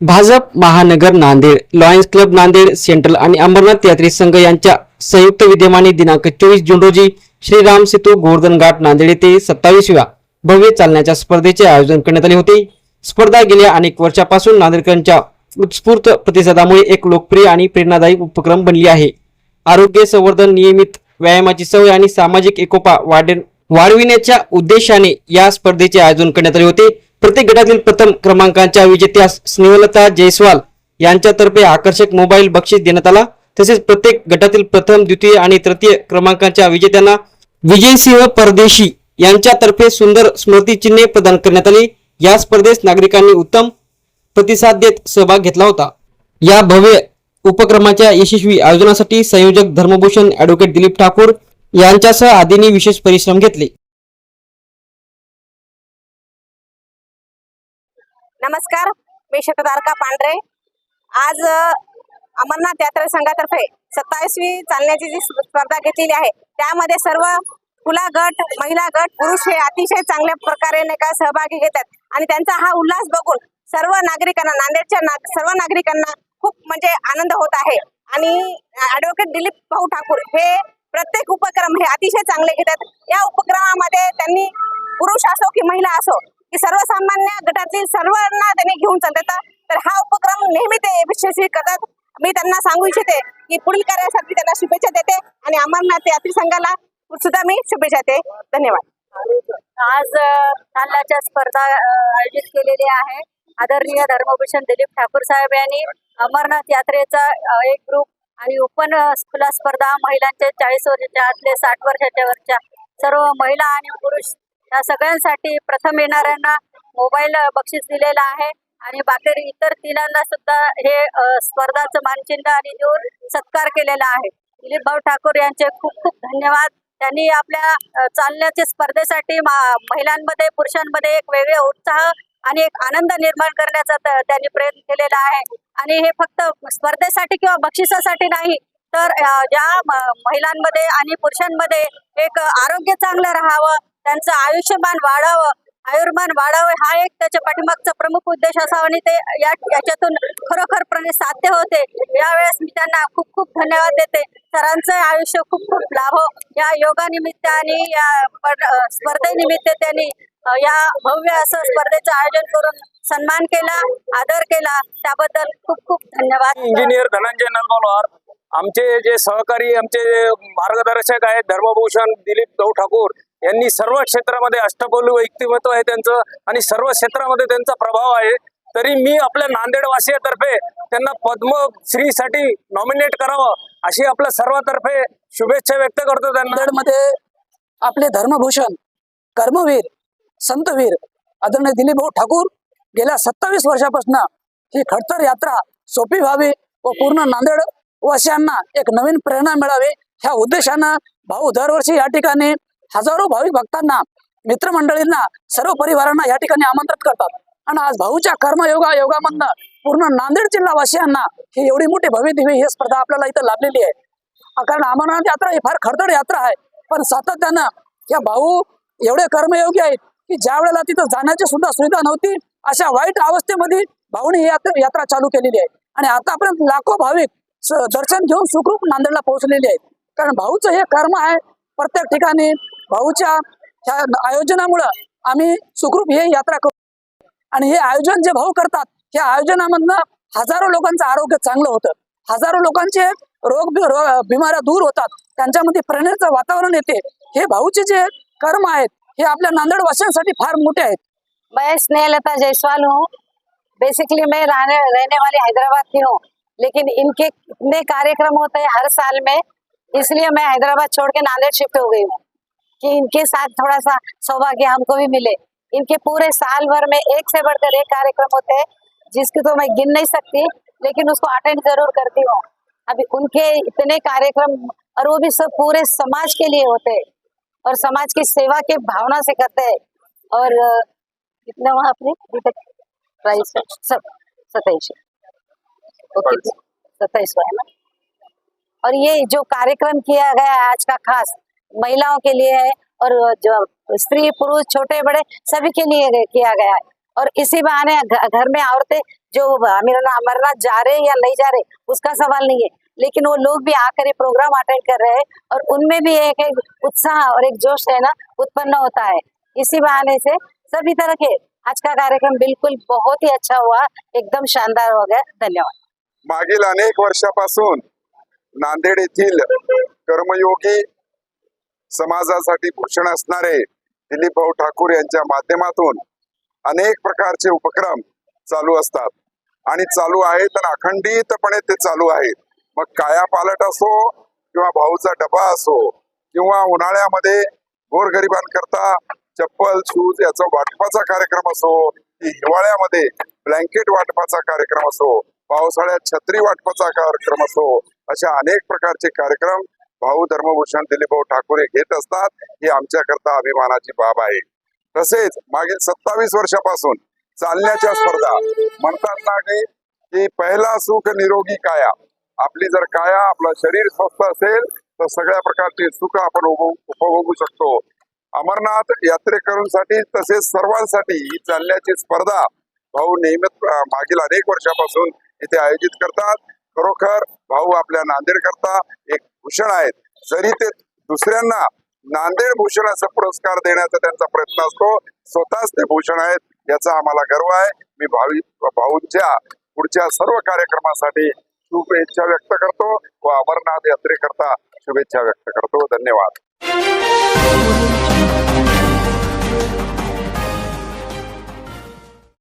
भाजप महानगर Nanded, Lions club Nanded central आणि अमरनाथ यात्री संघ यांच्या संयुक्त विद्यमाने दिनांक 24 जून रोजी श्रीराम सेतू गोवर्धन घाट नांदेड येथे 27व्या भव्य चालण्याच्या स्पर्धेचे आयोजन करण्यात आले होते। स्पर्धा गेल्या अनेक वर्षापासून नांदेडकरांच्या उत्स्फूर्त प्रतिसादामुळे एक लोकप्रिय आणि प्रेरणादायी उपक्रम बनली आहे। आरोग्य संवर्धन, नियमित व्यायामाची सवय आणि सामाजिक एकोपा वाढविण्याच्या उद्देशाने या स्पर्धेचे आयोजन करण्यात आले होते। प्रत्येक गटातील प्रथम क्रमांकाच्या विजेत्यास स्नेहलता जयस्वाल यांच्यातर्फे आकर्षक मोबाईल बक्षीस देण्यात आला। तसेच प्रत्येक गटातील प्रथम, द्वितीय आणि तृतीय क्रमांकाच्या विजेत्यांना विजयसिंह परदेशी यांच्यातर्फे सुंदर स्मृती चिन्हे प्रदान करण्यात आली। या स्पर्धेस नागरिकांनी उत्तम प्रतिसाद देत सहभाग घेतला होता। या भव्य उपक्रमाच्या यशस्वी आयोजनासाठी संयोजक धर्मभूषण ॲडव्होकेट दिलीप ठाकूर यांच्यासह आदींनी विशेष परिश्रम घेतले। नमस्कार, मी शततारका पांढरे। आज अमरनाथ यात्रा संघातर्फे 27वी चालण्याची जी स्पर्धा घेतलेली आहे त्यामध्ये सर्व खुला गट, महिला गट, पुरुष हे अतिशय चांगल्या प्रकारे सहभागी घेतात आणि त्यांचा हा उल्हास बघून सर्व नागरिकांना, नांदेडच्या सर्व नागरिकांना खूप म्हणजे आनंद होत आहे। आणि ॲडव्होकेट दिलीप भाऊ ठाकूर हे प्रत्येक उपक्रम हे अतिशय चांगले घेतात। या उपक्रमामध्ये त्यांनी पुरुष असो की महिला असो की सर्वसामान्य गटातील सर्वांना त्यांनी घेऊन चालतात। तर हा उपक्रम नेहमी ते यशस्वी करतात। मी त्यांना सांगू इच्छिते की पुढील कार्यासाठी त्यांना शुभेच्छा देते आणि अमरनाथ यात्री संघाला सुद्धा मी शुभेच्छा देते। धन्यवाद। आज तालाच्या स्पर्धा आयोजित केलेली आहे। आदरणीय धर्मभूषण दिलीप ठाकूर साहेब यांनी अमरनाथ यात्रेचा एक ग्रुप आणि ओपन खुला स्पर्धा महिलांच्या 40 वर्षाच्या आतले 60 वर्षाच्या वरच्या सर्व महिला आणि पुरुष या सगळ्यांसाठी प्रथम येणाऱ्यांना मोबाईल बक्षीस दिलेला आहे आणि बाकी इतर तिघांना सुद्धा हे स्पर्धाचं मानचिन्ह आणि देऊन सत्कार केलेला आहे। दिलीप भाऊ ठाकूर यांचे खूप खूप धन्यवाद। त्यांनी आपल्या चालण्याच्या स्पर्धेसाठी महिलांमध्ये, पुरुषांमध्ये एक वेगळे उत्साह आणि एक आनंद निर्माण करण्याचा त्यांनी प्रयत्न केलेला आहे। आणि हे फक्त स्पर्धेसाठी किंवा बक्षिसासाठी नाही, तर ज्या महिलांमध्ये आणि पुरुषांमध्ये एक आरोग्य चांगलं राहावं, त्यांचं आयुष्यमान वाढावं हा एक त्याच्या पाठीमागचा प्रमुख उद्देश असावा आणि ते याच्यातून खरोखरपणे साध्य होते। यावेळेस मी त्यांना खूप खूप धन्यवाद देते। सरांचं आयुष्य खूप खूप लाभो। या योगानिमित्त आणि या स्पर्धेनिमित्त त्यांनी या भव्य असं स्पर्धेचं आयोजन करून सन्मान केला, आदर केला, त्याबद्दल खूप खूप धन्यवाद। इंजिनियर धनंजय नलवालवार, आमचे जे सहकारी, आमचे मार्गदर्शक आहेत धर्मभूषण दिलीप भाऊ ठाकूर यांनी सर्व क्षेत्रामध्ये अष्टपैलू व्यक्तिमत्व आहे त्यांचं आणि सर्व क्षेत्रामध्ये त्यांचा प्रभाव आहे। तरी मी आपल्या नांदेड वासियातर्फे त्यांना पद्मश्रीसाठी नॉमिनेट करावं अशी आपल्या सर्वातर्फे शुभेच्छा व्यक्त करतो। त्यांना नांदेडमध्ये आपले धर्मभूषण, कर्मवीर, संतवीर आदरणीय दिलीप भाऊ ठाकूर गेल्या 27 वर्षापासून ही खडतर यात्रा सोपी व्हावी व पूर्ण नांदेड वासियांना एक नवीन प्रेरणा मिळावी ह्या उद्देशानं भाऊ दरवर्षी या ठिकाणी हजारो भाविक भक्तांना, मित्रमंडळींना, सर्व परिवारांना या ठिकाणी आमंत्रित करतात। आणि आज भाऊच्या योगामधनं पूर्ण नांदेड जिल्हा वासियांना ही एवढी मोठी भव्य दिव्य ही स्पर्धा आपल्याला इथं लाभलेली आहे। कारण अमरनाथ यात्रा ही फार खडतर यात्रा आहे, पण सातत्यानं या भाऊ एवढे कर्मयोगी आहेत की ज्या वेळेला तिथं जाण्याची सुद्धा सुविधा नव्हती, अशा वाईट अवस्थेमध्ये भाऊने ही यात्रा चालू केलेली आहे आणि आतापर्यंत लाखो भाविक दर्शन घेऊन सुखरूप नांदेडला पोहोचलेले आहेत। कारण भाऊचं हे कर्म आहे। प्रत्येक ठिकाणी भाऊच्या ह्या आयोजनामुळं आम्ही सुखरूप हे यात्रा करू आणि हे आयोजन जे भाऊ करतात त्या आयोजनामधनं हजारो लोकांचं आरोग्य चांगलं होतं, हजारो लोकांचे बिमाऱ्या दूर होतात, त्यांच्यामध्ये प्रेरणेचं वातावरण येते। हे भाऊचे जे कर्म आहेत हे आपल्या नांदेड वासियांसाठी फार मोठे आहेत। मैं स्नेहलता जयस्वाल हूँ। बेसिकली मैं रहने वाली हैदराबाद की हूँ, लेकिन इनके इतने कार्यक्रम होते हैं हर साल में, इसलिए मैं हैदराबाद छोड़ के नांदेड़ शिफ्ट हो गई हूँ कि इनके साथ थोड़ा सा सौभाग्य हमको भी मिले। इनके पूरे साल भर में एक से बढ़कर एक कार्यक्रम होते हैं जिसकी तो मैं गिन नहीं सकती, लेकिन उसको अटेंड जरूर करती हूँ। अभी उनके इतने कार्यक्रम और वो भी सब पूरे समाज के लिए होते हैं और समाज की सेवा के भावना से करते हैं। और कितना वहाँ अपने अभी तक प्राइस सब 27 ओके 27 है ना। और ये जो कार्यक्रम किया गया है आज का खास महिलाओं के लिए है और जो स्त्री पुरुष छोटे बड़े सभी के लिए किया गया है। और इसी बहाने घर में औरतें जो अमरनाथ जा रहे या नहीं जा रहे उसका सवाल नहीं है, लेकिन वो लोग भी आकर ये प्रोग्राम अटेंड कर रहे हैं और उनमें भी एक उत्साह और एक जोश है ना उत्पन्न होता है। इसी बहाने से सभी तरह के आज का कार्यक्रम बिल्कुल बहुत ही अच्छा हुआ, एकदम शानदार हो गया। धन्यवाद। मागील अनेक वर्षापासून नांदेड येथील कर्मयोगी समाजासाठी भूषण असणारे दिलीप भाऊ ठाकूर यांच्या माध्यमातून अनेक प्रकारचे उपक्रम चालू असतात आणि चालू आहेत आणि अखंडितपणे ते चालू आहेत। मग कायापालट असो किंवा भाऊचा डबा असो किंवा उन्हाळ्यामध्ये गोरगरिबांकरता चप्पल शूज याचा वाटपाचा कार्यक्रम असो की हिवाळ्यामध्ये ब्लँकेट वाटपाचा कार्यक्रम असो, पावसाळ्यात छत्री वाटपाचा कार्यक्रम असो, अशा अनेक प्रकारचे कार्यक्रम भाऊ धर्मभूषण दिलीप भाऊ ठाकूर हे घेत असतात। ही आमच्याकरता अभिमानाची बाब आहे। तसेच मागील 27 वर्षापासून चालण्याच्या स्पर्धा म्हणतात ना की पहिला सुख निरोगी काया, आपली जर काया आपलं शरीर स्वस्थ असेल तर सगळ्या प्रकारचे सुख आपण उपभोगू शकतो। अमरनाथ यात्रेकरूंसाठी तसेच सर्वांसाठी ही चालण्याची स्पर्धा भाऊ नियमित मागील अनेक वर्षापासून इथे आयोजित करतात। खरोखर भाऊ आपल्या नांदेड करता एक भूषण आहेत। जरी ते दुसऱ्यांना नांदेड भूषण असा पुरस्कार देण्याचा त्यांचा प्रयत्न असतो, स्वतःच ते भूषण आहेत, याचा आम्हाला गर्व आहे। मी भाऊंच्या पुढच्या सर्व कार्यक्रमासाठी शुभेच्छा व्यक्त करतो व अमरनाथ यात्रेकरता शुभेच्छा व्यक्त करतो। धन्यवाद।